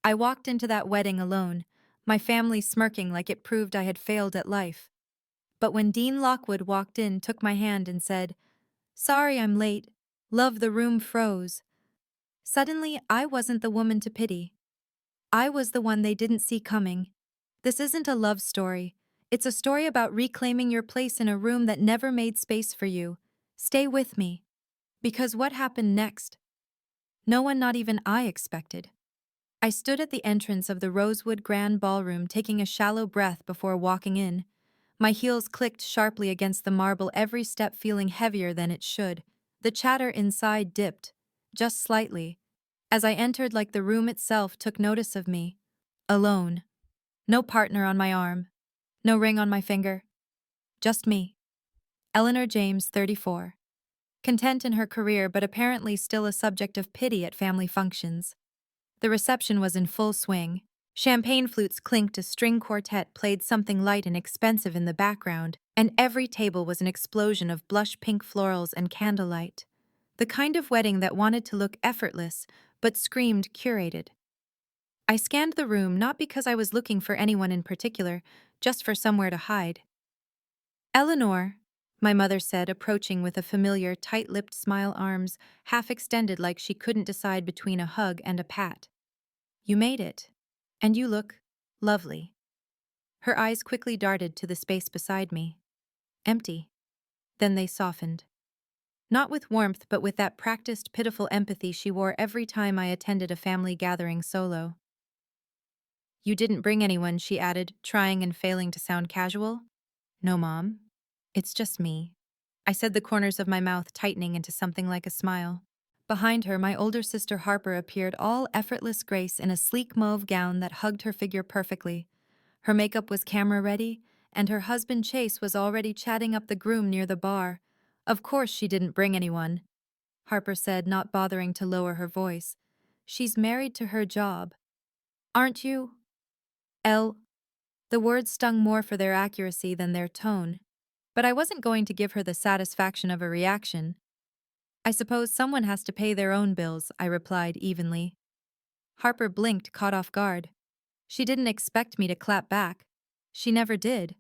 I walked into that wedding alone, my family smirking like it proved I had failed at life. But when Dean Lockwood walked in, took my hand and said, "Sorry I'm late. Love, the room froze." Suddenly, I wasn't the woman to pity. I was the one they didn't see coming. This isn't a love story. It's a story about reclaiming your place in a room that never made space for you. Stay with me. Because what happened next? No one, not even I, expected. I stood at the entrance of the Rosewood Grand Ballroom, taking a shallow breath before walking in. My heels clicked sharply against the marble, every step feeling heavier than it should. The chatter inside dipped, just slightly, as I entered, like the room itself took notice of me. Alone. No partner on my arm. No ring on my finger. Just me. Eleanor James, 34. Content in her career, but apparently still a subject of pity at family functions. The reception was in full swing. Champagne flutes clinked, a string quartet played something light and expensive in the background, and every table was an explosion of blush pink florals and candlelight. The kind of wedding that wanted to look effortless, but screamed curated. I scanned the room not because I was looking for anyone in particular, just for somewhere to hide. "Eleanor," my mother said, approaching with a familiar, tight-lipped smile, arms half extended like she couldn't decide between a hug and a pat. "You made it. And you look lovely." Her eyes quickly darted to the space beside me. Empty. Then they softened. Not with warmth, but with that practiced, pitiful empathy she wore every time I attended a family gathering solo. "You didn't bring anyone," she added, trying and failing to sound casual. "No, Mom. It's just me." I said, the corners of my mouth tightening into something like a smile. Behind her, my older sister Harper appeared, all effortless grace in a sleek mauve gown that hugged her figure perfectly. Her makeup was camera-ready, and her husband Chase was already chatting up the groom near the bar. "Of course she didn't bring anyone," Harper said, not bothering to lower her voice. "She's married to her job. Aren't you?" "Elle." The words stung more for their accuracy than their tone. But I wasn't going to give her the satisfaction of a reaction. "I suppose someone has to pay their own bills," I replied evenly. Harper blinked, caught off guard. She didn't expect me to clap back. She never did.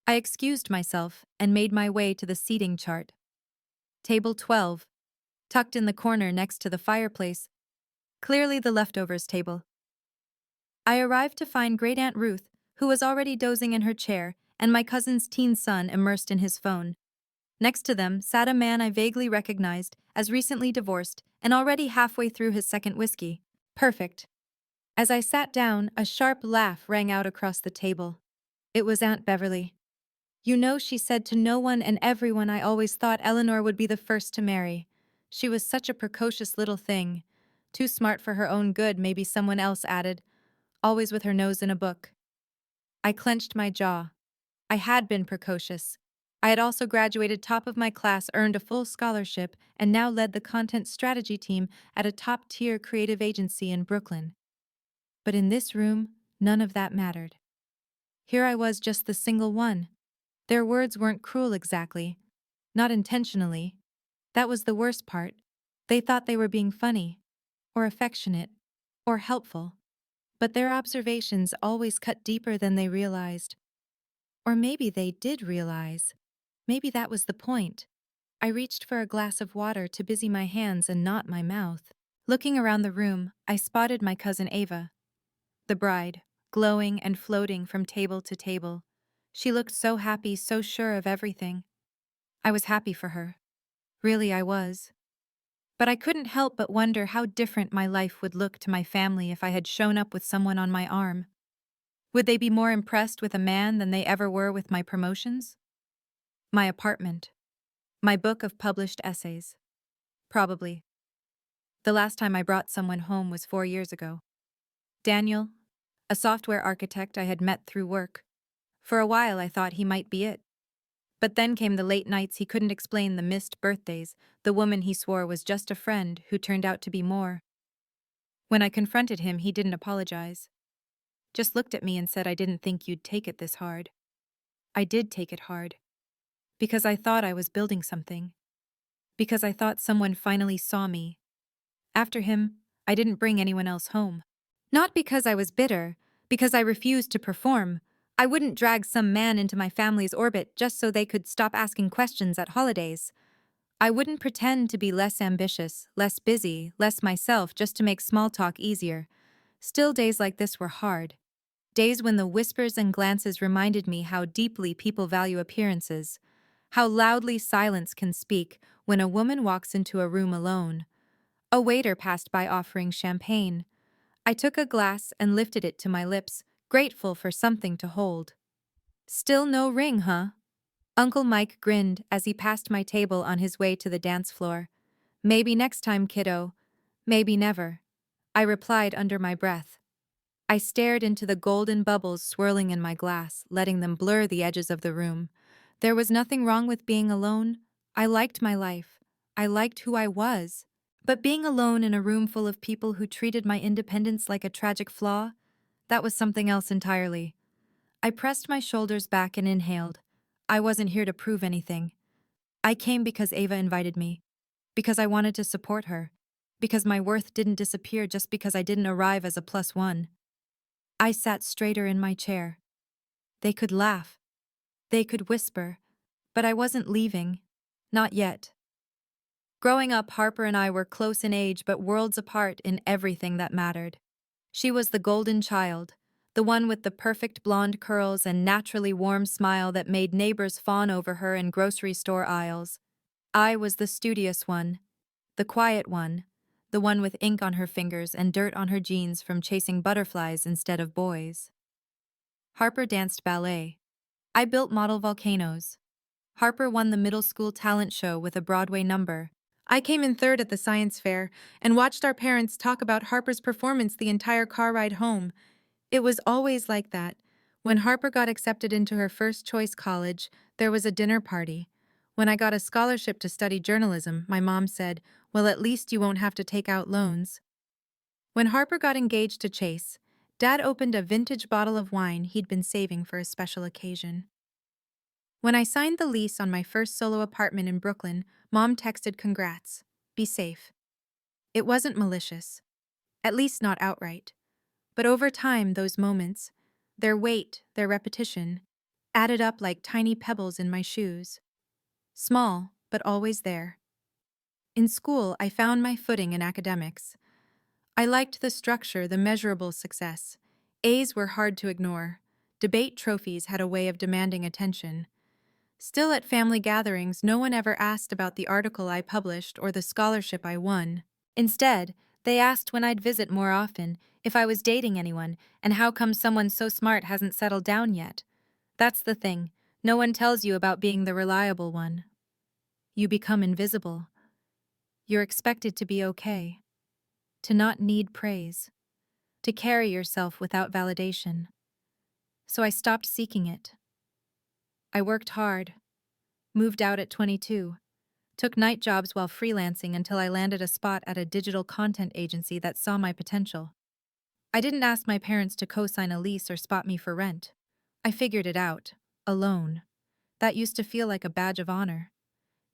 I excused myself and made my way to the seating chart. Table 12, tucked in the corner next to the fireplace, clearly the leftovers table. I arrived to find Great Aunt Ruth, who was already dozing in her chair, and my cousin's teen son immersed in his phone. Next to them sat a man I vaguely recognized, as recently divorced and already halfway through his second whiskey. Perfect. As I sat down, a sharp laugh rang out across the table. It was Aunt Beverly. "You know, she said to no one and everyone I always thought Eleanor would be the first to marry. She was such a precocious little thing. Too smart for her own good," maybe someone else added. "Always with her nose in a book." I clenched my jaw. I had been precocious. I had also graduated top of my class, earned a full scholarship, and now led the content strategy team at a top-tier creative agency in Brooklyn. But in this room, none of that mattered. Here I was, just the single one. Their words weren't cruel exactly. Not intentionally. That was the worst part. They thought they were being funny, or affectionate, or helpful. But their observations always cut deeper than they realized. Or maybe they did realize. Maybe that was the point. I reached for a glass of water to busy my hands and not my mouth. Looking around the room, I spotted my cousin Ava, the bride, glowing and floating from table to table. She looked so happy, so sure of everything. I was happy for her. Really, I was. But I couldn't help but wonder how different my life would look to my family if I had shown up with someone on my arm. Would they be more impressed with a man than they ever were with my promotions? My apartment. My book of published essays. Probably. The last time I brought someone home was 4 years ago. Daniel, a software architect I had met through work. For a while I thought he might be it. But then came the late nights he couldn't explain, the missed birthdays, the woman he swore was just a friend who turned out to be more. When I confronted him, he didn't apologize. Just looked at me and said, "I didn't think you'd take it this hard." I did take it hard. Because I thought I was building something. Because I thought someone finally saw me. After him, I didn't bring anyone else home. Not because I was bitter, because I refused to perform. I wouldn't drag some man into my family's orbit just so they could stop asking questions at holidays. I wouldn't pretend to be less ambitious, less busy, less myself just to make small talk easier. Still, days like this were hard. Days when the whispers and glances reminded me how deeply people value appearances, how loudly silence can speak when a woman walks into a room alone. A waiter passed by offering champagne. I took a glass and lifted it to my lips, grateful for something to hold. Still no ring, huh? Uncle Mike grinned as he passed my table on his way to the dance floor. Maybe next time, kiddo. Maybe never. I replied under my breath. I stared into the golden bubbles swirling in my glass, letting them blur the edges of the room. There was nothing wrong with being alone. I liked my life. I liked who I was. But being alone in a room full of people who treated my independence like a tragic flaw, that was something else entirely. I pressed my shoulders back and inhaled. I wasn't here to prove anything. I came because Ava invited me, because I wanted to support her, because my worth didn't disappear just because I didn't arrive as a +1. I sat straighter in my chair. They could laugh. They could whisper. But I wasn't leaving. Not yet. Growing up, Harper and I were close in age but worlds apart in everything that mattered. She was the golden child, the one with the perfect blonde curls and naturally warm smile that made neighbors fawn over her in grocery store aisles. I was the studious one, the quiet one, the one with ink on her fingers and dirt on her jeans from chasing butterflies instead of boys. Harper danced ballet. I built model volcanoes. Harper won the middle school talent show with a Broadway number. I came in third at the science fair and watched our parents talk about Harper's performance the entire car ride home. It was always like that. When Harper got accepted into her first choice college, there was a dinner party. When I got a scholarship to study journalism, my mom said, "Well, at least you won't have to take out loans." When Harper got engaged to Chase, Dad opened a vintage bottle of wine he'd been saving for a special occasion. When I signed the lease on my first solo apartment in Brooklyn, Mom texted congrats. Be safe. It wasn't malicious. At least not outright. But over time, those moments, their weight, their repetition, added up like tiny pebbles in my shoes. Small, but always there. In school, I found my footing in academics. I liked the structure, the measurable success. A's were hard to ignore. Debate trophies had a way of demanding attention. Still, at family gatherings, no one ever asked about the article I published or the scholarship I won. Instead, they asked when I'd visit more often, if I was dating anyone, and how come someone so smart hasn't settled down yet. That's the thing. No one tells you about being the reliable one. You become invisible. You're expected to be okay, to not need praise, to carry yourself without validation. So I stopped seeking it. I worked hard, moved out at 22, took night jobs while freelancing until I landed a spot at a digital content agency that saw my potential. I didn't ask my parents to co-sign a lease or spot me for rent. I figured it out, alone. That used to feel like a badge of honor.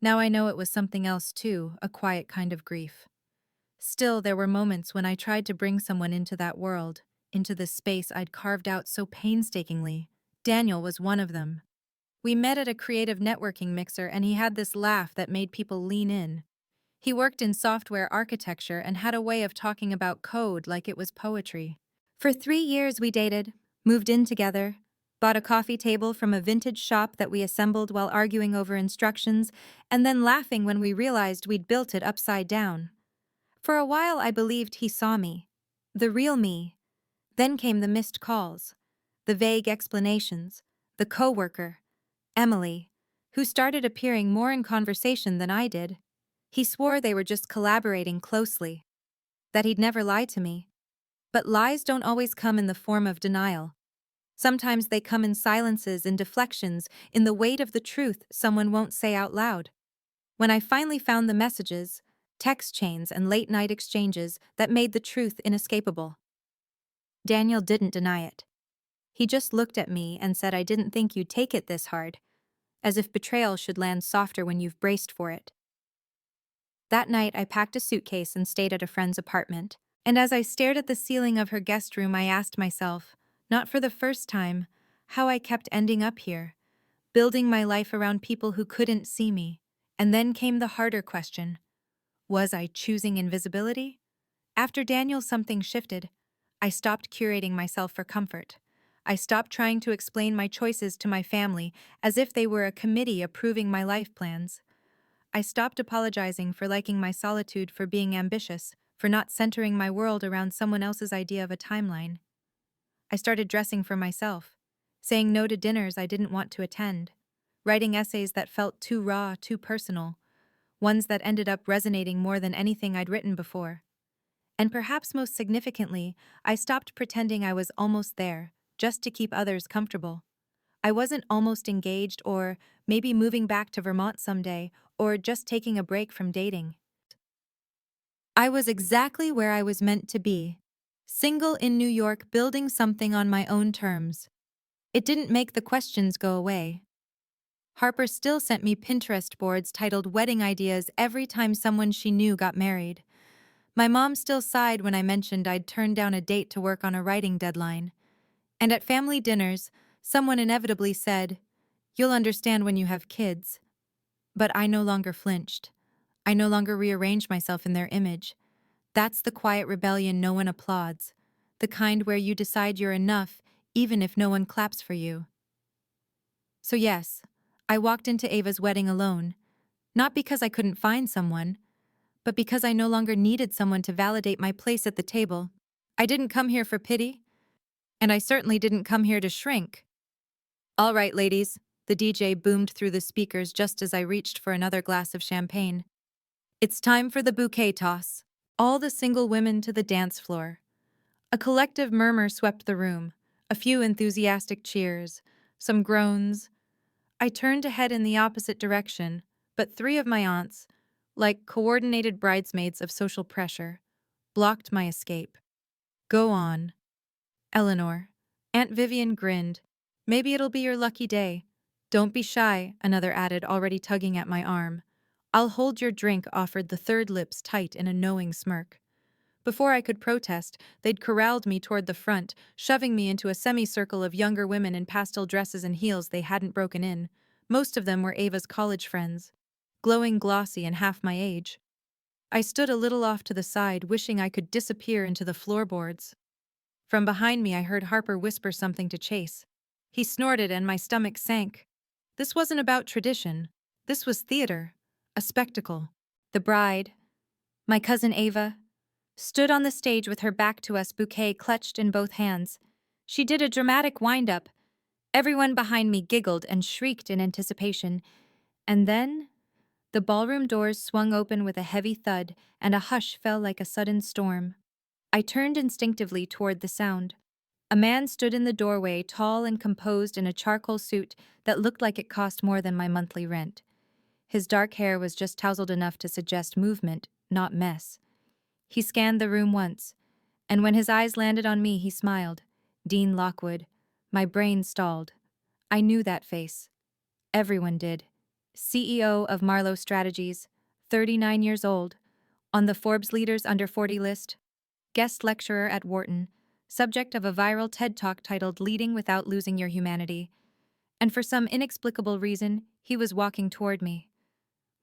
Now I know it was something else too, a quiet kind of grief. Still, there were moments when I tried to bring someone into that world, into the space I'd carved out so painstakingly. Daniel was one of them. We met at a creative networking mixer and he had this laugh that made people lean in. He worked in software architecture and had a way of talking about code like it was poetry. For 3 years we dated, moved in together, bought a coffee table from a vintage shop that we assembled while arguing over instructions, and then laughing when we realized we'd built it upside down. For a while I believed he saw me, the real me. Then came the missed calls, the vague explanations, the coworker, Emily, who started appearing more in conversation than I did. He swore they were just collaborating closely, that he'd never lie to me. But lies don't always come in the form of denial. Sometimes they come in silences and deflections, in the weight of the truth someone won't say out loud. When I finally found the messages, text chains and late-night exchanges that made the truth inescapable, Daniel didn't deny it. He just looked at me and said, "I didn't think you'd take it this hard," as if betrayal should land softer when you've braced for it. That night, I packed a suitcase and stayed at a friend's apartment. And as I stared at the ceiling of her guest room, I asked myself, not for the first time, how I kept ending up here, building my life around people who couldn't see me. And then came the harder question. Was I choosing invisibility? After Daniel, something shifted. I stopped curating myself for comfort. I stopped trying to explain my choices to my family as if they were a committee approving my life plans. I stopped apologizing for liking my solitude, for being ambitious, for not centering my world around someone else's idea of a timeline. I started dressing for myself, saying no to dinners I didn't want to attend, writing essays that felt too raw, too personal, ones that ended up resonating more than anything I'd written before. And perhaps most significantly, I stopped pretending I was almost there, just to keep others comfortable. I wasn't almost engaged, or maybe moving back to Vermont someday, or just taking a break from dating. I was exactly where I was meant to be, single in New York, building something on my own terms. It didn't make the questions go away. Harper still sent me Pinterest boards titled wedding ideas every time someone she knew got married. My mom still sighed when I mentioned I'd turned down a date to work on a writing deadline. And at family dinners, someone inevitably said, "You'll understand when you have kids." But I no longer flinched. I no longer rearranged myself in their image. That's the quiet rebellion no one applauds, the kind where you decide you're enough even if no one claps for you. So yes, I walked into Ava's wedding alone, not because I couldn't find someone, but because I no longer needed someone to validate my place at the table. I didn't come here for pity, and I certainly didn't come here to shrink. "All right, ladies," the DJ boomed through the speakers just as I reached for another glass of champagne. "It's time for the bouquet toss." All the single women to the dance floor. A collective murmur swept the room, a few enthusiastic cheers, some groans. I turned to head in the opposite direction, but three of my aunts, like coordinated bridesmaids of social pressure, blocked my escape. "Go on, Eleanor." Aunt Vivian grinned. "Maybe it'll be your lucky day." "Don't be shy," another added, already tugging at my arm. "I'll hold your drink," offered the third, lips tight in a knowing smirk. Before I could protest, they'd corralled me toward the front, shoving me into a semicircle of younger women in pastel dresses and heels they hadn't broken in. Most of them were Ava's college friends, glowing, glossy, and half my age. I stood a little off to the side, wishing I could disappear into the floorboards. From behind me, I heard Harper whisper something to Chase. He snorted and my stomach sank. This wasn't about tradition. This was theater. A spectacle. The bride, my cousin Ava, stood on the stage with her back to us, bouquet clutched in both hands. She did a dramatic wind-up. Everyone behind me giggled and shrieked in anticipation. And then, the ballroom doors swung open with a heavy thud, and a hush fell like a sudden storm. I turned instinctively toward the sound. A man stood in the doorway, tall and composed in a charcoal suit that looked like it cost more than my monthly rent. His dark hair was just tousled enough to suggest movement, not mess. He scanned the room once, and when his eyes landed on me, he smiled. Dean Lockwood. My brain stalled. I knew that face. Everyone did. CEO of Marlowe Strategies, 39 years old, on the Forbes Leaders Under 40 list, guest lecturer at Wharton, subject of a viral TED Talk titled "Leading Without Losing Your Humanity." And for some inexplicable reason, he was walking toward me.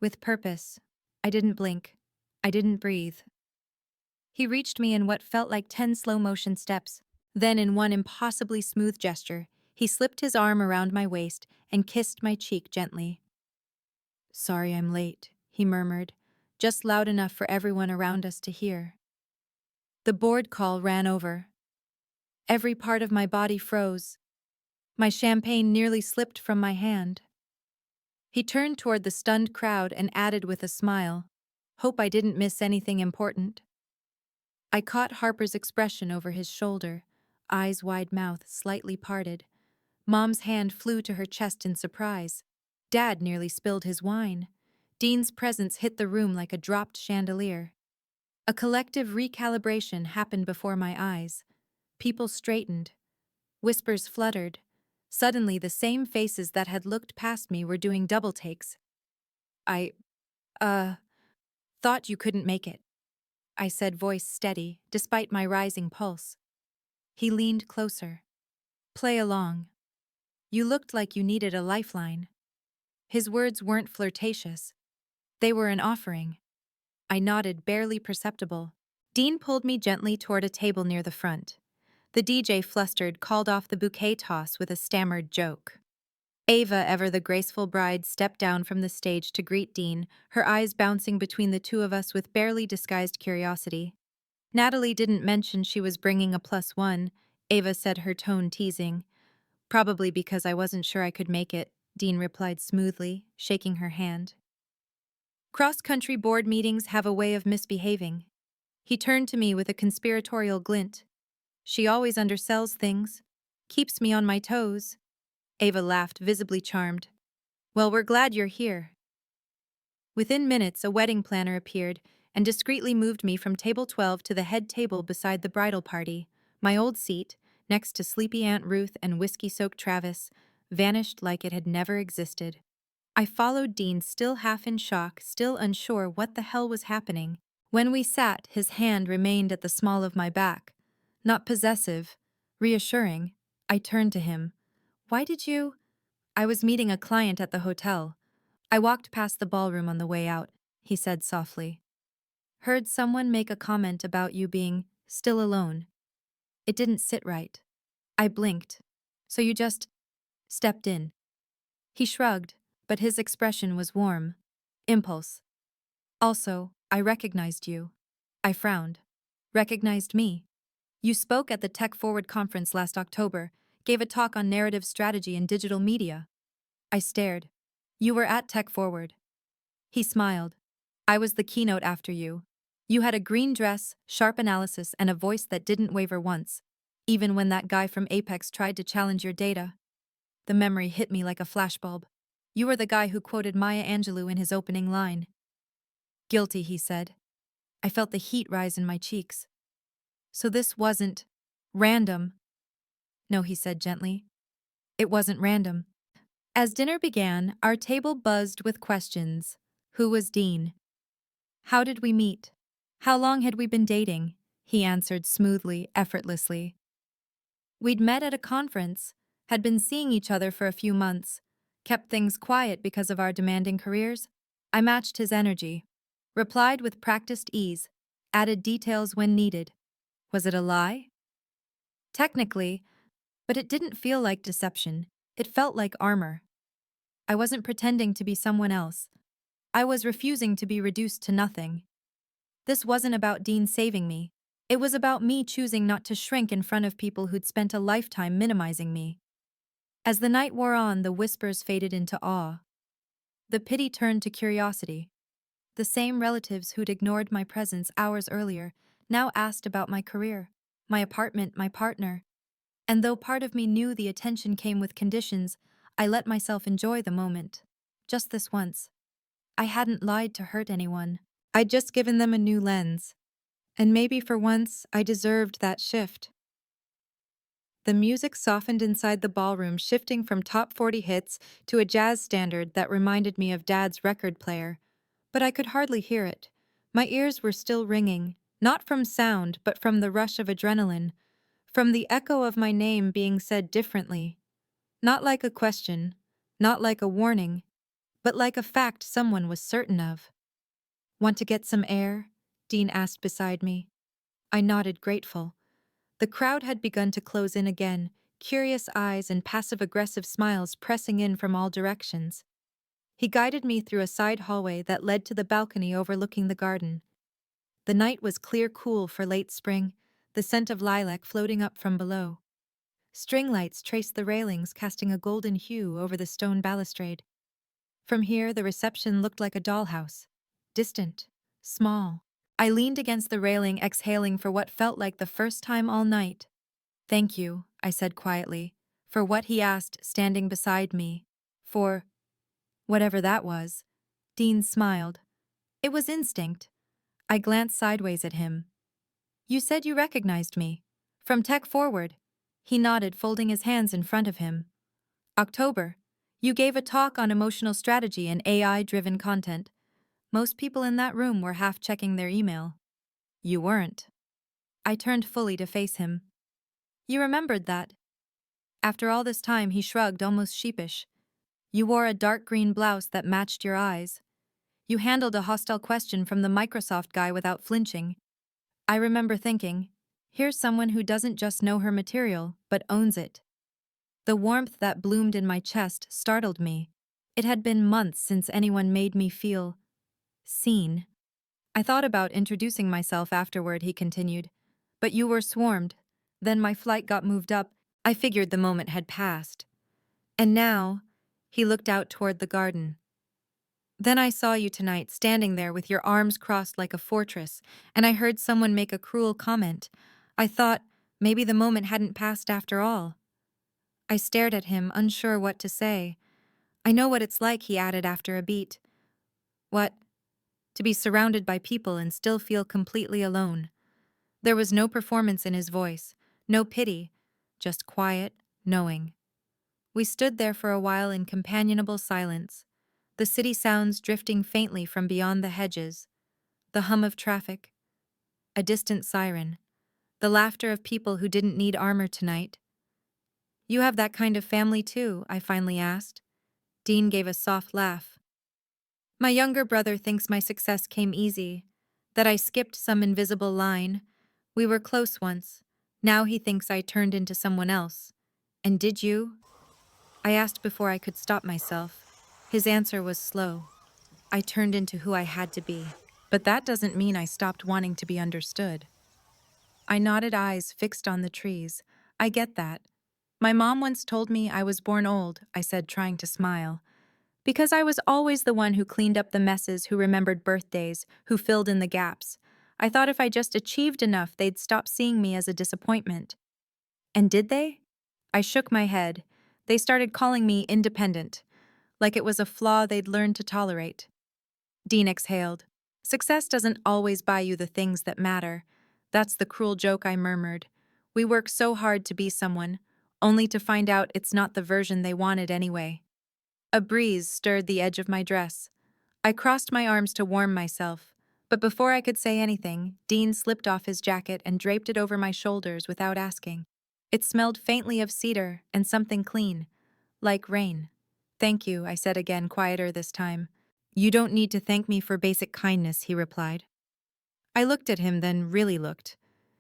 With purpose. I didn't blink. I didn't breathe. He reached me in what felt like 10 slow-motion steps. Then, in one impossibly smooth gesture, he slipped his arm around my waist and kissed my cheek gently. "Sorry I'm late," he murmured, just loud enough for everyone around us to hear. The board call ran over. Every part of my body froze. My champagne nearly slipped from my hand. He turned toward the stunned crowd and added with a smile, "Hope I didn't miss anything important." I caught Harper's expression over his shoulder, eyes wide, mouth slightly parted. Mom's hand flew to her chest in surprise. Dad nearly spilled his wine. Dean's presence hit the room like a dropped chandelier. A collective recalibration happened before my eyes. People straightened. Whispers fluttered. Suddenly, the same faces that had looked past me were doing double takes. "I, thought you couldn't make it." I said, voice steady, despite my rising pulse. He leaned closer. Play along. You looked like you needed a lifeline. His words weren't flirtatious. They were an offering. I nodded, barely perceptible. Dean pulled me gently toward a table near the front. The DJ, flustered, called off the bouquet toss with a stammered joke. Ava, ever the graceful bride, stepped down from the stage to greet Dean, her eyes bouncing between the two of us with barely disguised curiosity. Natalie didn't mention she was bringing a +1, Ava said, her tone teasing. Probably because I wasn't sure I could make it, Dean replied smoothly, shaking her hand. Cross-country board meetings have a way of misbehaving. He turned to me with a conspiratorial glint. She always undersells things. Keeps me on my toes. Ava laughed, visibly charmed. Well, we're glad you're here. Within minutes, a wedding planner appeared and discreetly moved me from table 12 to the head table beside the bridal party. My old seat, next to sleepy Aunt Ruth and whiskey-soaked Travis, vanished like it had never existed. I followed Dean, still half in shock, still unsure what the hell was happening. When we sat, his hand remained at the small of my back. Not possessive, reassuring. I turned to him. Why did you? I was meeting a client at the hotel. I walked past the ballroom on the way out, he said softly. Heard someone make a comment about you being still alone. It didn't sit right. I blinked. So you just stepped in. He shrugged, but his expression was warm. Impulse. Also, I recognized you. I frowned. Recognized me. You spoke at the Tech Forward conference last October, gave a talk on narrative strategy and digital media. I stared. You were at Tech Forward. He smiled. I was the keynote after you. You had a green dress, sharp analysis, and a voice that didn't waver once, even when that guy from Apex tried to challenge your data. The memory hit me like a flashbulb. You were the guy who quoted Maya Angelou in his opening line. Guilty, he said. I felt the heat rise in my cheeks. So this wasn't random. No, he said gently. It wasn't random. As dinner began, our table buzzed with questions. Who was Dean? How did we meet? How long had we been dating? He answered smoothly, effortlessly. We'd met at a conference, had been seeing each other for a few months, kept things quiet because of our demanding careers. I matched his energy, replied with practiced ease, added details when needed. Was it a lie? Technically, but it didn't feel like deception. It felt like armor. I wasn't pretending to be someone else. I was refusing to be reduced to nothing. This wasn't about Dean saving me. It was about me choosing not to shrink in front of people who'd spent a lifetime minimizing me. As the night wore on, the whispers faded into awe. The pity turned to curiosity. The same relatives who'd ignored my presence hours earlier now asked about my career, my apartment, my partner. And though part of me knew the attention came with conditions, I let myself enjoy the moment. Just this once. I hadn't lied to hurt anyone. I'd just given them a new lens. And maybe for once, I deserved that shift. The music softened inside the ballroom, shifting from top 40 hits to a jazz standard that reminded me of Dad's record player. But I could hardly hear it. My ears were still ringing, not from sound, but from the rush of adrenaline, from the echo of my name being said differently. Not like a question, not like a warning, but like a fact someone was certain of. Want to get some air? Dean asked beside me. I nodded, grateful. The crowd had begun to close in again, curious eyes and passive-aggressive smiles pressing in from all directions. He guided me through a side hallway that led to the balcony overlooking the garden. The night was clear, cool for late spring, the scent of lilac floating up from below. String lights traced the railings, casting a golden hue over the stone balustrade. From here, the reception looked like a dollhouse. Distant, small. I leaned against the railing, exhaling for what felt like the first time all night. Thank you, I said quietly, for what he asked, standing beside me. For whatever that was. Dean smiled. It was instinct. I glanced sideways at him. You said you recognized me. From Tech Forward. He nodded, folding his hands in front of him. October. You gave a talk on emotional strategy and AI-driven content. Most people in that room were half checking their email. You weren't. I turned fully to face him. You remembered that. After all this time, he shrugged, almost sheepish. You wore a dark green blouse that matched your eyes. You handled a hostile question from the Microsoft guy without flinching. I remember thinking, here's someone who doesn't just know her material, but owns it. The warmth that bloomed in my chest startled me. It had been months since anyone made me feel seen. I thought about introducing myself afterward, he continued. But you were swarmed. Then my flight got moved up. I figured the moment had passed. And now, he looked out toward the garden. Then I saw you tonight, standing there with your arms crossed like a fortress, and I heard someone make a cruel comment. I thought, maybe the moment hadn't passed after all. I stared at him, unsure what to say. I know what it's like, he added after a beat. What? To be surrounded by people and still feel completely alone. There was no performance in his voice, no pity, just quiet, knowing. We stood there for a while in companionable silence, the city sounds drifting faintly from beyond the hedges, the hum of traffic, a distant siren, the laughter of people who didn't need armor tonight. You have that kind of family too, I finally asked. Dean gave a soft laugh. My younger brother thinks my success came easy, that I skipped some invisible line. We were close once. Now he thinks I turned into someone else. And did you? I asked before I could stop myself. His answer was slow. I turned into who I had to be. But that doesn't mean I stopped wanting to be understood. I nodded, eyes fixed on the trees. I get that. My mom once told me I was born old, I said, trying to smile. Because I was always the one who cleaned up the messes, who remembered birthdays, who filled in the gaps. I thought if I just achieved enough, they'd stop seeing me as a disappointment. And did they? I shook my head. They started calling me independent, like it was a flaw they'd learned to tolerate. Dean exhaled. Success doesn't always buy you the things that matter. That's the cruel joke, I murmured. We work so hard to be someone, only to find out it's not the version they wanted anyway. A breeze stirred the edge of my dress. I crossed my arms to warm myself, but before I could say anything, Dean slipped off his jacket and draped it over my shoulders without asking. It smelled faintly of cedar and something clean, like rain. Thank you, I said again, quieter this time. You don't need to thank me for basic kindness, he replied. I looked at him, then really looked.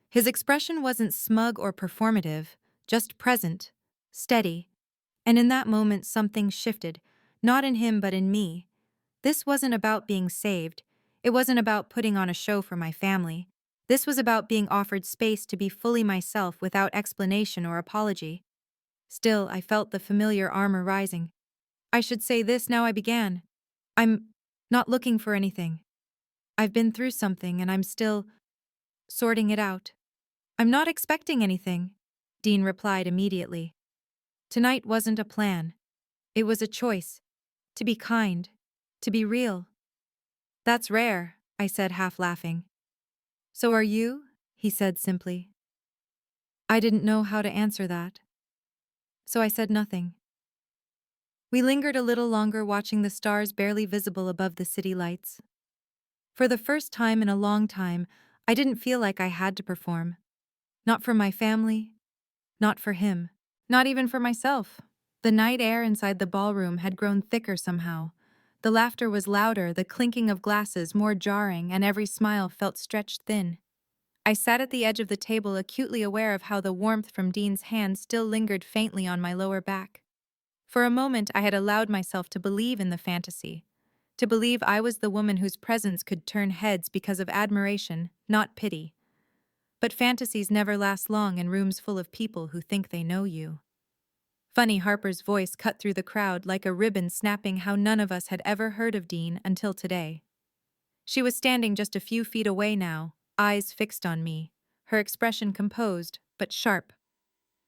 His expression wasn't smug or performative, just present, steady. And in that moment something shifted, not in him but in me. This wasn't about being saved. It wasn't about putting on a show for my family. This was about being offered space to be fully myself without explanation or apology. Still, I felt the familiar armor rising. I should say this now, I began. I'm not looking for anything. I've been through something and I'm still sorting it out. I'm not expecting anything, Dean replied immediately. Tonight wasn't a plan. It was a choice. To be kind. To be real. That's rare, I said, half laughing. So are you? He said simply. I didn't know how to answer that. So I said nothing. We lingered a little longer, watching the stars barely visible above the city lights. For the first time in a long time, I didn't feel like I had to perform. Not for my family, not for him, not even for myself. The night air inside the ballroom had grown thicker somehow. The laughter was louder, the clinking of glasses more jarring, and every smile felt stretched thin. I sat at the edge of the table, acutely aware of how the warmth from Dean's hand still lingered faintly on my lower back. For a moment, I had allowed myself to believe in the fantasy, to believe I was the woman whose presence could turn heads because of admiration, not pity. But fantasies never last long in rooms full of people who think they know you. Funny Harper's voice cut through the crowd like a ribbon snapping how none of us had ever heard of Dean until today. She was standing just a few feet away now, eyes fixed on me, her expression composed, but sharp.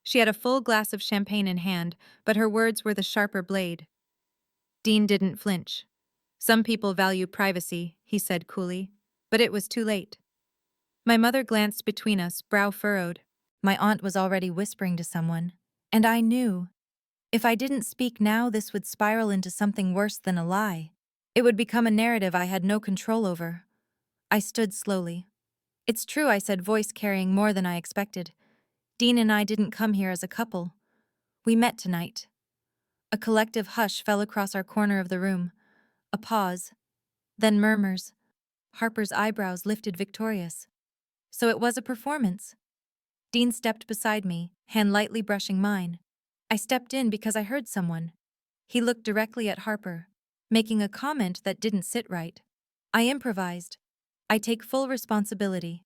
She had a full glass of champagne in hand, but her words were the sharper blade. Dean didn't flinch. Some people value privacy, he said coolly, but it was too late. My mother glanced between us, brow furrowed. My aunt was already whispering to someone, and I knew. If I didn't speak now, this would spiral into something worse than a lie. It would become a narrative I had no control over. I stood slowly. It's true, I said, voice carrying more than I expected. Dean and I didn't come here as a couple. We met tonight. A collective hush fell across our corner of the room. A pause. Then murmurs. Harper's eyebrows lifted victorious. So it was a performance. Dean stepped beside me, hand lightly brushing mine. I stepped in because I heard someone. He looked directly at Harper, making a comment that didn't sit right. I improvised. I take full responsibility.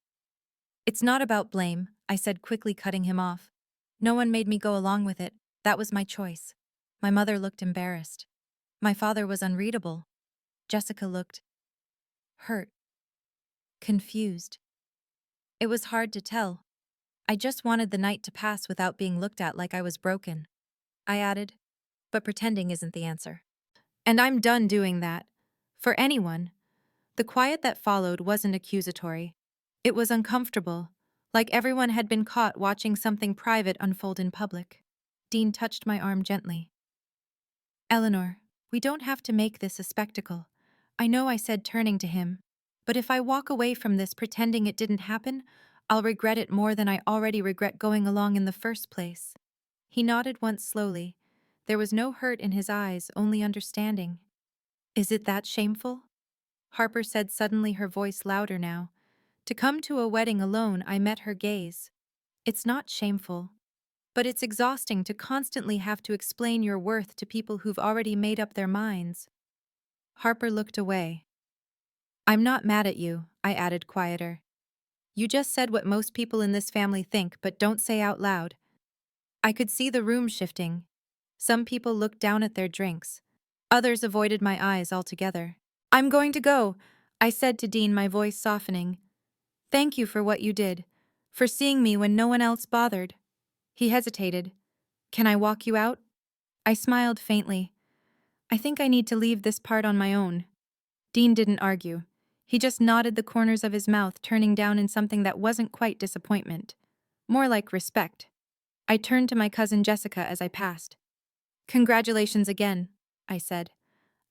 It's not about blame, I said, quickly cutting him off. No one made me go along with it. That was my choice. My mother looked embarrassed. My father was unreadable. Jessica looked hurt, confused. It was hard to tell. I just wanted the night to pass without being looked at like I was broken. I added, but pretending isn't the answer. And I'm done doing that. For anyone. The quiet that followed wasn't accusatory. It was uncomfortable, like everyone had been caught watching something private unfold in public. Dean touched my arm gently. Eleanor, we don't have to make this a spectacle. I know, I said, turning to him. But if I walk away from this pretending it didn't happen, I'll regret it more than I already regret going along in the first place. He nodded once slowly. There was no hurt in his eyes, only understanding. Is it that shameful? Harper said suddenly, her voice louder now. To come to a wedding alone, I met her gaze. It's not shameful. But it's exhausting to constantly have to explain your worth to people who've already made up their minds. Harper looked away. I'm not mad at you, I added, quieter. You just said what most people in this family think but don't say out loud. I could see the room shifting. Some people looked down at their drinks. Others avoided my eyes altogether. I'm going to go, I said to Dean, my voice softening. Thank you for what you did, for seeing me when no one else bothered. He hesitated. Can I walk you out? I smiled faintly. I think I need to leave this part on my own. Dean didn't argue. He just nodded the corners of his mouth, turning down in something that wasn't quite disappointment. More like respect. I turned to my cousin Jessica as I passed. Congratulations again, I said.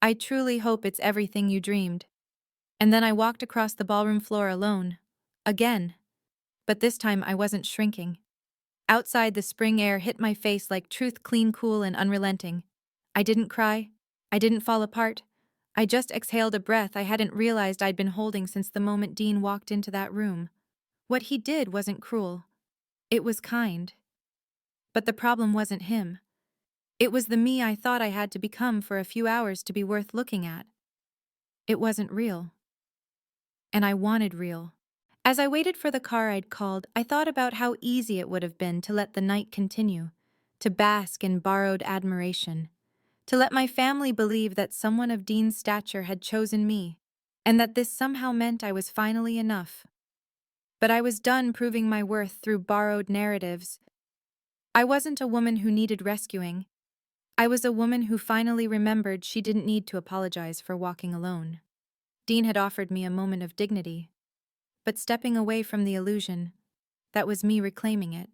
I truly hope it's everything you dreamed. And then I walked across the ballroom floor alone. Again. But this time I wasn't shrinking. Outside, the spring air hit my face like truth, clean, cool, and unrelenting. I didn't cry. I didn't fall apart. I just exhaled a breath I hadn't realized I'd been holding since the moment Dean walked into that room. What he did wasn't cruel. It was kind. But the problem wasn't him. It was the me I thought I had to become for a few hours to be worth looking at. It wasn't real. And I wanted real. As I waited for the car I'd called, I thought about how easy it would have been to let the night continue, to bask in borrowed admiration, to let my family believe that someone of Dean's stature had chosen me, and that this somehow meant I was finally enough. But I was done proving my worth through borrowed narratives. I wasn't a woman who needed rescuing. I was a woman who finally remembered she didn't need to apologize for walking alone. Dean had offered me a moment of dignity. But stepping away from the illusion, that was me reclaiming it.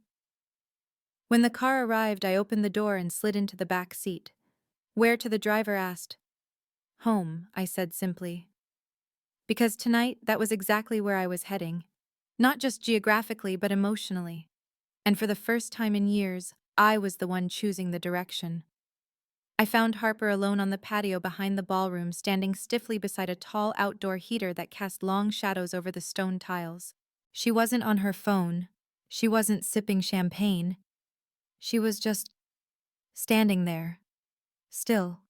When the car arrived, I opened the door and slid into the back seat. Where to, the driver asked. Home, I said simply. Because tonight, that was exactly where I was heading. Not just geographically, but emotionally. And for the first time in years, I was the one choosing the direction. I found Harper alone on the patio behind the ballroom, standing stiffly beside a tall outdoor heater that cast long shadows over the stone tiles. She wasn't on her phone. She wasn't sipping champagne. She was just standing there, still,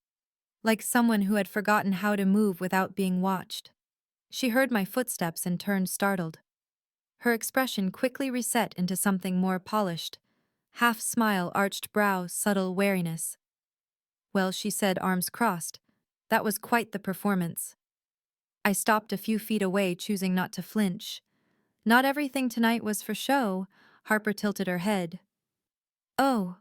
like someone who had forgotten how to move without being watched. She heard my footsteps and turned, startled. Her expression quickly reset into something more polished. Half smile, arched brow, subtle wariness. Well, she said, arms crossed. That was quite the performance. I stopped a few feet away, choosing not to flinch. Not everything tonight was for show. Harper tilted her head. Oh,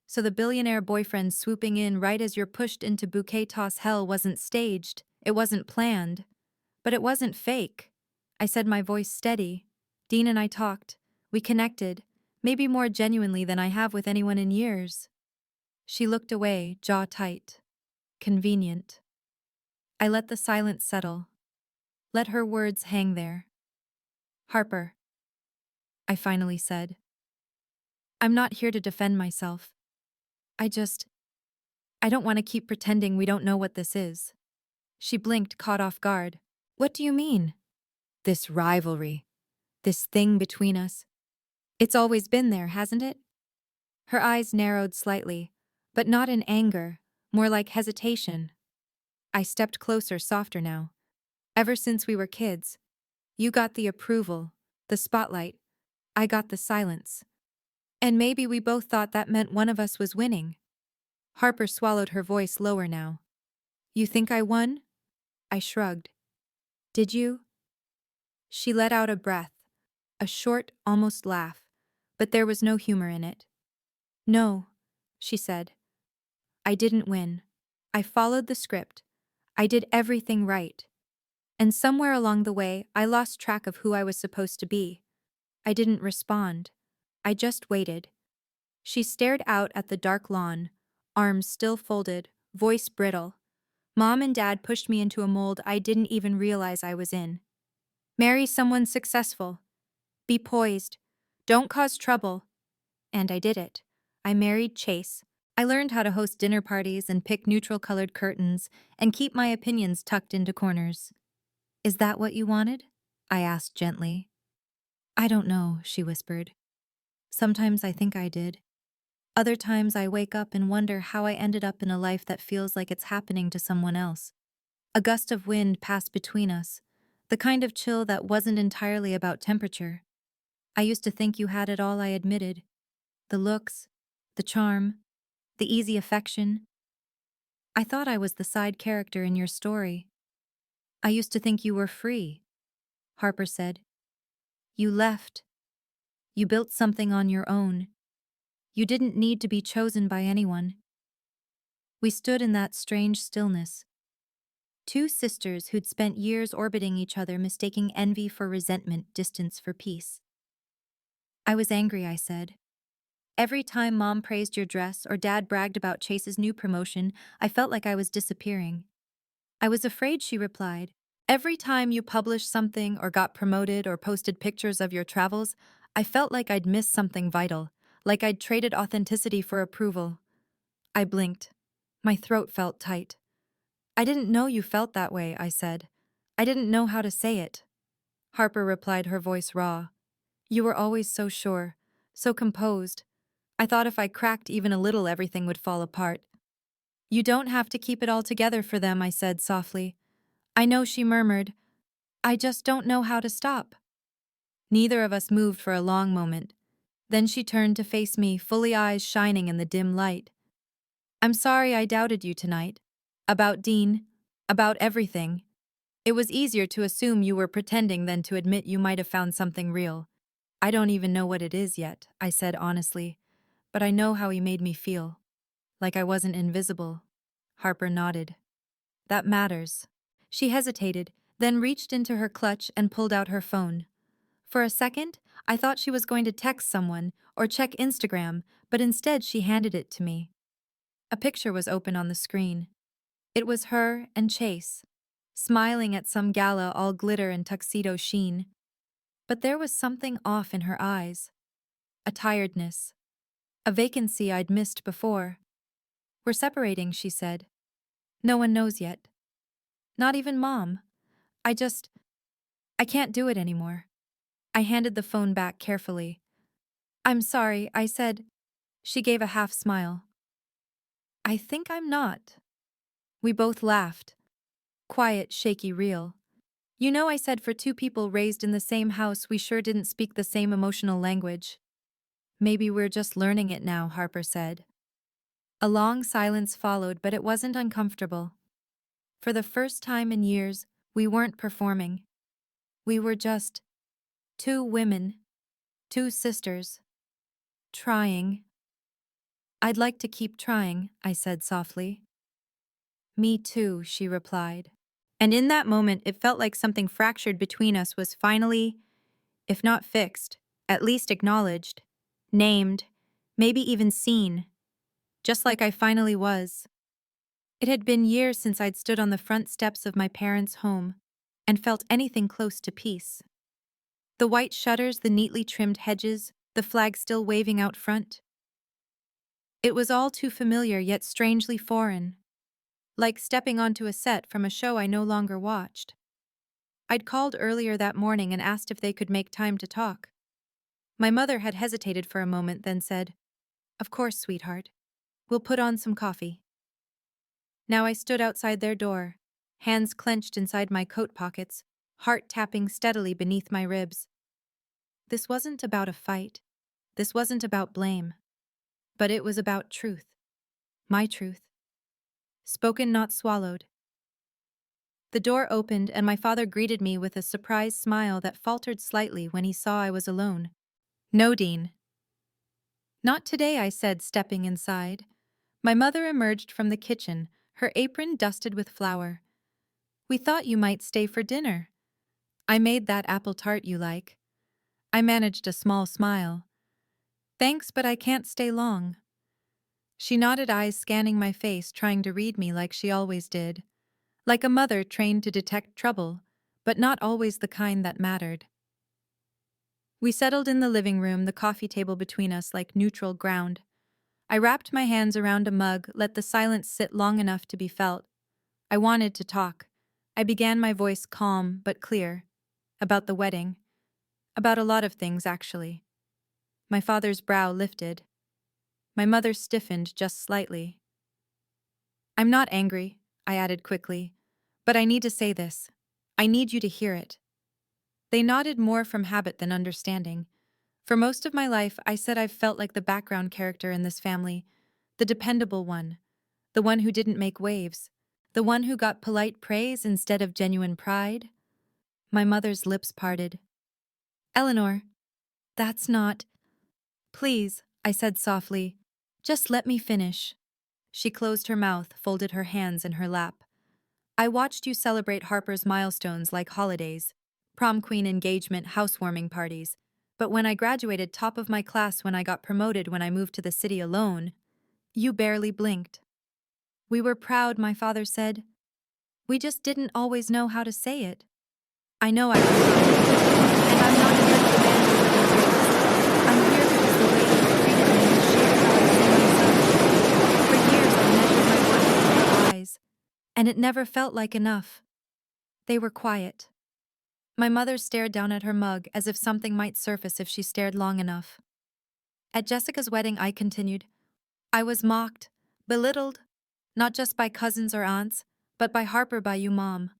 so the billionaire boyfriend swooping in right as you're pushed into bouquet toss hell wasn't staged, it wasn't planned. But it wasn't fake. I said, my voice steady. Dean and I talked. We connected, maybe more genuinely than I have with anyone in years. She looked away, jaw tight. Convenient. I let the silence settle. Let her words hang there. Harper, I finally said. I'm not here to defend myself. I just, I don't want to keep pretending we don't know what this is. She blinked, caught off guard. What do you mean? This rivalry. This thing between us. It's always been there, hasn't it? Her eyes narrowed slightly, but not in anger, more like hesitation. I stepped closer, softer now. Ever since we were kids, you got the approval, the spotlight. I got the silence. And maybe we both thought that meant one of us was winning. Harper swallowed, her voice lower now. You think I won? I shrugged. Did you? She let out a breath, a short, almost laugh, but there was no humor in it. No, she said. I didn't win. I followed the script. I did everything right. And somewhere along the way, I lost track of who I was supposed to be. I didn't respond. I just waited. She stared out at the dark lawn, arms still folded, voice brittle. Mom and Dad pushed me into a mold I didn't even realize I was in. Marry someone successful. Be poised. Don't cause trouble. And I did it. I married Chase. I learned how to host dinner parties and pick neutral-colored curtains and keep my opinions tucked into corners. Is that what you wanted? I asked gently. I don't know, she whispered. Sometimes I think I did. Other times I wake up and wonder how I ended up in a life that feels like it's happening to someone else. A gust of wind passed between us, the kind of chill that wasn't entirely about temperature. I used to think you had it all, I admitted. The looks, the charm, the easy affection. I thought I was the side character in your story. I used to think you were free, Harper said. You left. You built something on your own. You didn't need to be chosen by anyone. We stood in that strange stillness. Two sisters who'd spent years orbiting each other, mistaking envy for resentment, distance for peace. I was angry, I said. Every time Mom praised your dress or Dad bragged about Chase's new promotion, I felt like I was disappearing. I was afraid, she replied. Every time you published something or got promoted or posted pictures of your travels, I felt like I'd missed something vital, like I'd traded authenticity for approval. I blinked. My throat felt tight. I didn't know you felt that way, I said. I didn't know how to say it. Harper replied, her voice raw. You were always so sure, so composed. I thought if I cracked even a little, everything would fall apart. You don't have to keep it all together for them, I said softly. I know, she murmured. I just don't know how to stop. Neither of us moved for a long moment. Then she turned to face me, fully eyes shining in the dim light. I'm sorry I doubted you tonight. About Dean. About everything. It was easier to assume you were pretending than to admit you might have found something real. I don't even know what it is yet, I said honestly. But I know how he made me feel. Like I wasn't invisible. Harper nodded. That matters. She hesitated, then reached into her clutch and pulled out her phone. For a second, I thought she was going to text someone or check Instagram, but instead she handed it to me. A picture was open on the screen. It was her and Chase, smiling at some gala all glitter and tuxedo sheen. But there was something off in her eyes. A tiredness. A vacancy I'd missed before. We're separating, she said. No one knows yet. Not even Mom. I can't do it anymore. I handed the phone back carefully. I'm sorry, I said. She gave a half smile. I think I'm not. We both laughed. Quiet, shaky, real. You know, I said, for two people raised in the same house, we sure didn't speak the same emotional language. Maybe we're just learning it now, Harper said. A long silence followed, but it wasn't uncomfortable. For the first time in years, we weren't performing. We were just two women, two sisters, trying. I'd like to keep trying, I said softly. Me too, she replied. And in that moment, it felt like something fractured between us was finally, if not fixed, at least acknowledged, named, maybe even seen, just like I finally was. It had been years since I'd stood on the front steps of my parents' home and felt anything close to peace. The white shutters, the neatly trimmed hedges, the flag still waving out front. It was all too familiar yet strangely foreign, like stepping onto a set from a show I no longer watched. I'd called earlier that morning and asked if they could make time to talk. My mother had hesitated for a moment, then said, "Of course, sweetheart. We'll put on some coffee." Now I stood outside their door, hands clenched inside my coat pockets, heart tapping steadily beneath my ribs. This wasn't about a fight. This wasn't about blame. But it was about truth. My truth. Spoken, not swallowed. The door opened and my father greeted me with a surprised smile that faltered slightly when he saw I was alone. "No, Dean." "Not today," I said, stepping inside. My mother emerged from the kitchen, her apron dusted with flour. "We thought you might stay for dinner. I made that apple tart you like." I managed a small smile. "Thanks, but I can't stay long." She nodded, eyes scanning my face, trying to read me like she always did. Like a mother trained to detect trouble, but not always the kind that mattered. We settled in the living room, the coffee table between us like neutral ground. I wrapped my hands around a mug, let the silence sit long enough to be felt. I wanted to talk. I began, my voice calm but clear. About the wedding. About a lot of things, actually. My father's brow lifted. My mother stiffened just slightly. "I'm not angry," I added quickly. "But I need to say this. I need you to hear it." They nodded, more from habit than understanding. For most of my life, I said I've felt like the background character in this family, the dependable one, the one who didn't make waves, the one who got polite praise instead of genuine pride. My mother's lips parted. "Eleanor, that's not—" "Please," I said softly, "just let me finish." She closed her mouth, folded her hands in her lap. "I watched you celebrate Harper's milestones like holidays, prom queen engagement, housewarming parties. But when I graduated top of my class, when I got promoted, when I moved to the city alone, you barely blinked." "We were proud," my father said. "We just didn't always know how to say it." I know I was wrong, and I'm not here to demand your praise. I'm here because the way you treated me has shaped how I see myself. For years I measured my worth with your eyes, and it never felt like enough. They were quiet. My mother stared down at her mug as if something might surface if she stared long enough. "At Jessica's wedding," I continued, "I was mocked, belittled, not just by cousins or aunts, but by Harper, by you, Mom.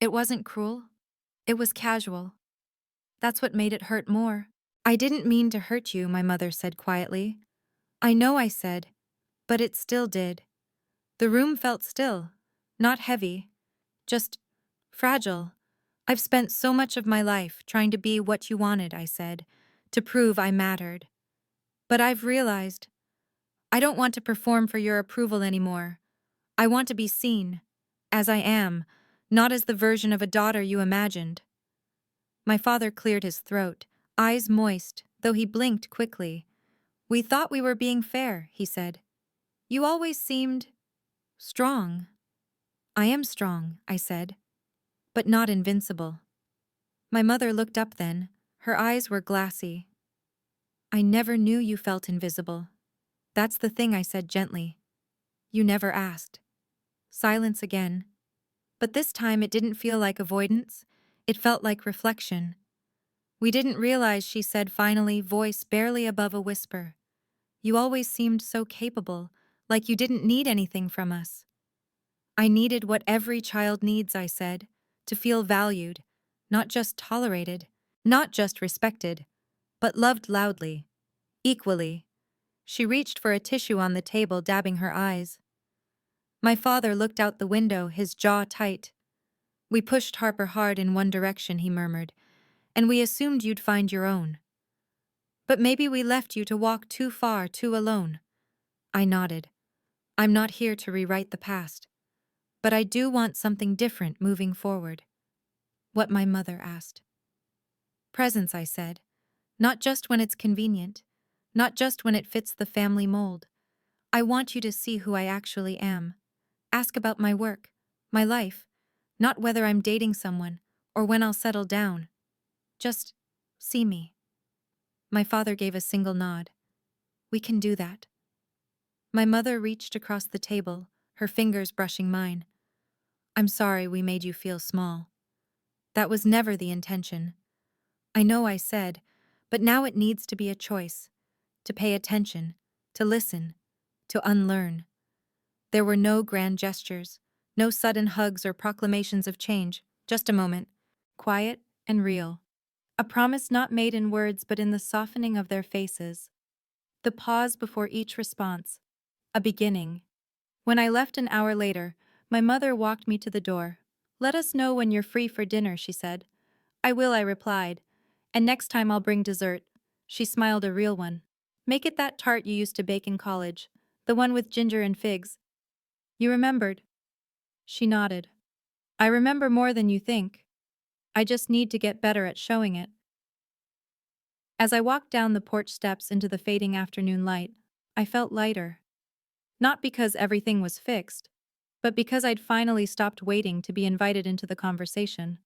It wasn't cruel. It was casual. That's what made it hurt more." "I didn't mean to hurt you," my mother said quietly. "I know," I said, "but it still did." The room felt still, not heavy, just fragile. "I've spent so much of my life trying to be what you wanted," I said, "to prove I mattered. But I've realized I don't want to perform for your approval anymore. I want to be seen, as I am, not as the version of a daughter you imagined." My father cleared his throat, eyes moist, though he blinked quickly. "We thought we were being fair," he said. "You always seemed strong." "I am strong," I said, "but not invincible." My mother looked up then. Her eyes were glassy. "I never knew you felt invisible." "That's the thing," I said gently. "You never asked." Silence again. But this time it didn't feel like avoidance. It felt like reflection. "We didn't realize," she said finally, voice barely above a whisper. "You always seemed so capable, like you didn't need anything from us." "I needed what every child needs," I said, "to feel valued, not just tolerated, not just respected, but loved loudly, equally." She reached for a tissue on the table, dabbing her eyes. My father looked out the window, his jaw tight. "We pushed Harper hard in one direction," he murmured, "and we assumed you'd find your own. But maybe we left you to walk too far, too alone." I nodded. "I'm not here to rewrite the past. But I do want something different moving forward." "What?" my mother asked. "Presence," I said. "Not just when it's convenient. Not just when it fits the family mold. I want you to see who I actually am. Ask about my work, my life, not whether I'm dating someone or when I'll settle down. Just See me. My father gave a single nod. We can do that. My mother reached across the table, her fingers brushing mine. I'm sorry we made you feel small. That was never the intention. I know I said, but now it needs to be a choice. To pay attention, to listen, to unlearn. There were no grand gestures, no sudden hugs or proclamations of change, just a moment, quiet and real. A promise not made in words but in the softening of their faces. The pause before each response. A beginning. When I left an hour later, my mother walked me to the door. Let us know when you're free for dinner, she said. I will, I replied. And next time I'll bring dessert. She smiled, a real one. Make it that tart you used to bake in college, the one with ginger and figs. You remembered? She nodded. I remember more than you think. I just need to get better at showing it. As I walked down the porch steps into the fading afternoon light, I felt lighter. Not because everything was fixed, but because I'd finally stopped waiting to be invited into the conversation.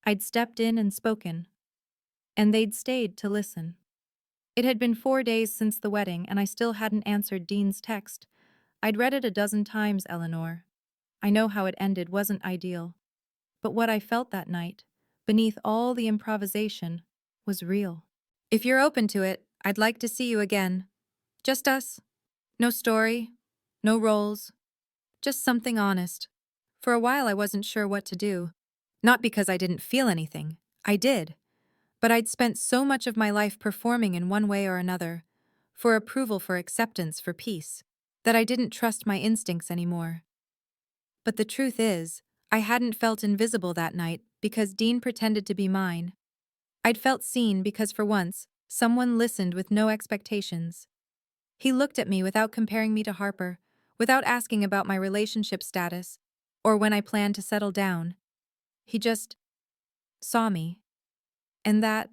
I'd stepped in and spoken, and they'd stayed to listen. It had been 4 days since the wedding, and I still hadn't answered Dean's text. I'd read it a dozen times, Eleanor. I know how it ended wasn't ideal. But what I felt that night, beneath all the improvisation, was real. If you're open to it, I'd like to see you again. Just us. No story, no roles, just something honest. For a while I wasn't sure what to do. Not because I didn't feel anything. I did. But I'd spent so much of my life performing in one way or another, for approval, for acceptance, for peace, that I didn't trust my instincts anymore. But the truth is, I hadn't felt invisible that night because Dean pretended to be mine. I'd felt seen because for once, someone listened with no expectations. He looked at me without comparing me to Harper, without asking about my relationship status, or when I planned to settle down. He just saw me. And that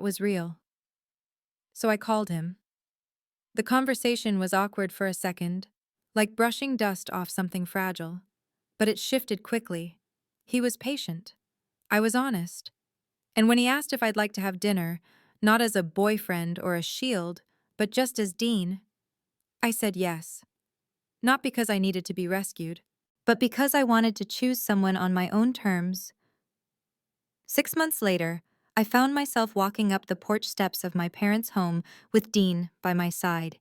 was real. So I called him. The conversation was awkward for a second, like brushing dust off something fragile. But it shifted quickly. He was patient. I was honest. And when he asked if I'd like to have dinner, not as a boyfriend or a shield, but just as Dean, I said yes. Not because I needed to be rescued, but because I wanted to choose someone on my own terms. 6 months later, I found myself walking up the porch steps of my parents' home with Dean by my side.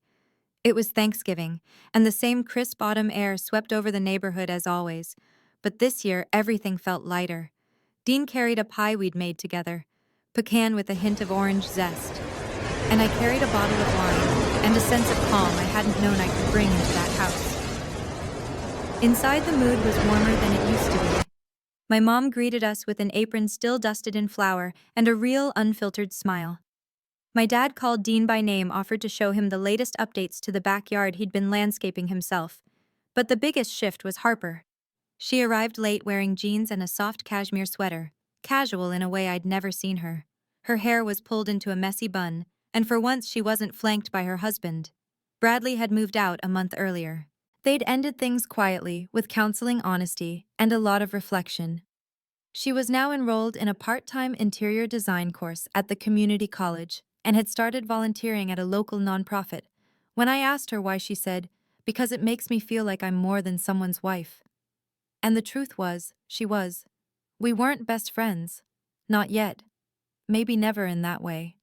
It was Thanksgiving, and the same crisp autumn air swept over the neighborhood as always. But this year, everything felt lighter. Dean carried a pie we'd made together, pecan with a hint of orange zest. And I carried a bottle of wine and a sense of calm I hadn't known I could bring into that house. Inside, the mood was warmer than it used to be. My mom greeted us with an apron still dusted in flour and a real, unfiltered smile. My dad called Dean by name, offered to show him the latest updates to the backyard he'd been landscaping himself. But the biggest shift was Harper. She arrived late wearing jeans and a soft cashmere sweater, casual in a way I'd never seen her. Her hair was pulled into a messy bun, and for once she wasn't flanked by her husband. Bradley had moved out a month earlier. They'd ended things quietly, with counseling, honesty, and a lot of reflection. She was now enrolled in a part-time interior design course at the community college and had started volunteering at a local nonprofit. When I asked her why, she said, "Because it makes me feel like I'm more than someone's wife." And the truth was, she was. We weren't best friends. Not yet. Maybe never in that way.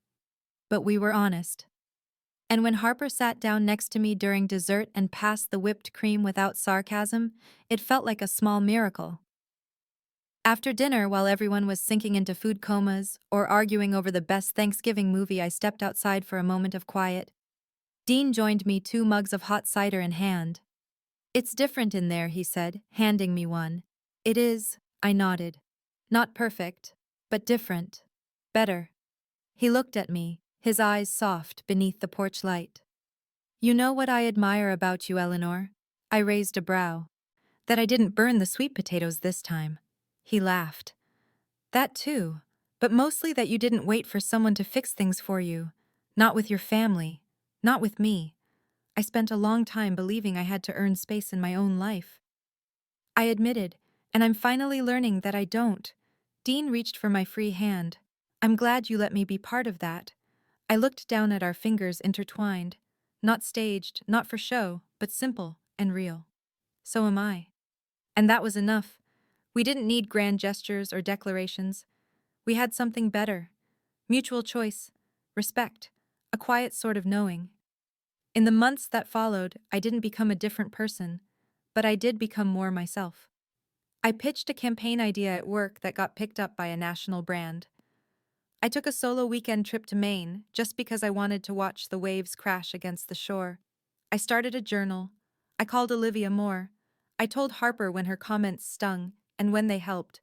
But we were honest. And when Harper sat down next to me during dessert and passed the whipped cream without sarcasm, it felt like a small miracle. After dinner, while everyone was sinking into food comas or arguing over the best Thanksgiving movie, I stepped outside for a moment of quiet. Dean joined me, 2 mugs of hot cider in hand. "It's different in there," he said, handing me one. "It is," I nodded. "Not perfect, but different. Better." He looked at me, his eyes soft beneath the porch light. "You know what I admire about you, Eleanor?" I raised a brow. "That I didn't burn the sweet potatoes this time." He laughed. "That too, but mostly that you didn't wait for someone to fix things for you. Not with your family. Not with me. I spent a long time believing I had to earn space in my own life." I admitted, and I'm finally learning that I don't. Dean reached for my free hand. I'm glad you let me be part of that. I looked down at our fingers intertwined. Not staged, not for show, but simple and real. So am I. And that was enough. We didn't need grand gestures or declarations. We had something better. Mutual choice, respect, a quiet sort of knowing. In the months that followed, I didn't become a different person, but I did become more myself. I pitched a campaign idea at work that got picked up by a national brand. I took a solo weekend trip to Maine just because I wanted to watch the waves crash against the shore. I started a journal. I called Olivia more. I told Harper when her comments stung and when they helped.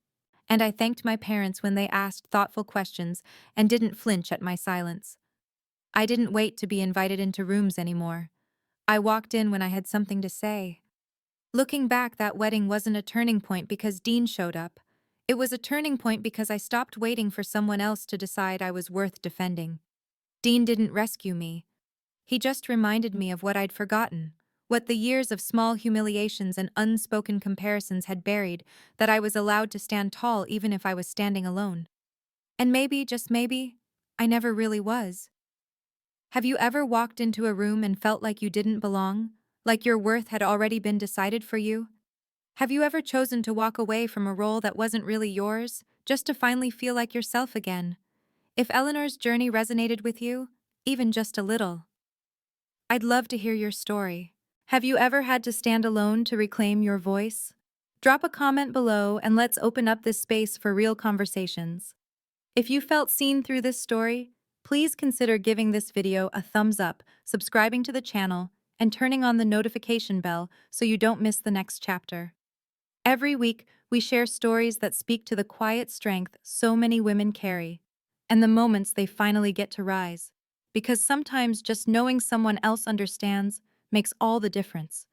And I thanked my parents when they asked thoughtful questions and didn't flinch at my silence. I didn't wait to be invited into rooms anymore. I walked in when I had something to say. Looking back, that wedding wasn't a turning point because Dean showed up. It was a turning point because I stopped waiting for someone else to decide I was worth defending. Dean didn't rescue me. He just reminded me of what I'd forgotten, what the years of small humiliations and unspoken comparisons had buried, that I was allowed to stand tall even if I was standing alone. And maybe, just maybe, I never really was. Have you ever walked into a room and felt like you didn't belong? Like your worth had already been decided for you? Have you ever chosen to walk away from a role that wasn't really yours, just to finally feel like yourself again? If Eleanor's journey resonated with you, even just a little, I'd love to hear your story. Have you ever had to stand alone to reclaim your voice? Drop a comment below and let's open up this space for real conversations. If you felt seen through this story, please consider giving this video a thumbs up, subscribing to the channel, and turning on the notification bell so you don't miss the next chapter. Every week, we share stories that speak to the quiet strength so many women carry, and the moments they finally get to rise. Because sometimes just knowing someone else understands makes all the difference.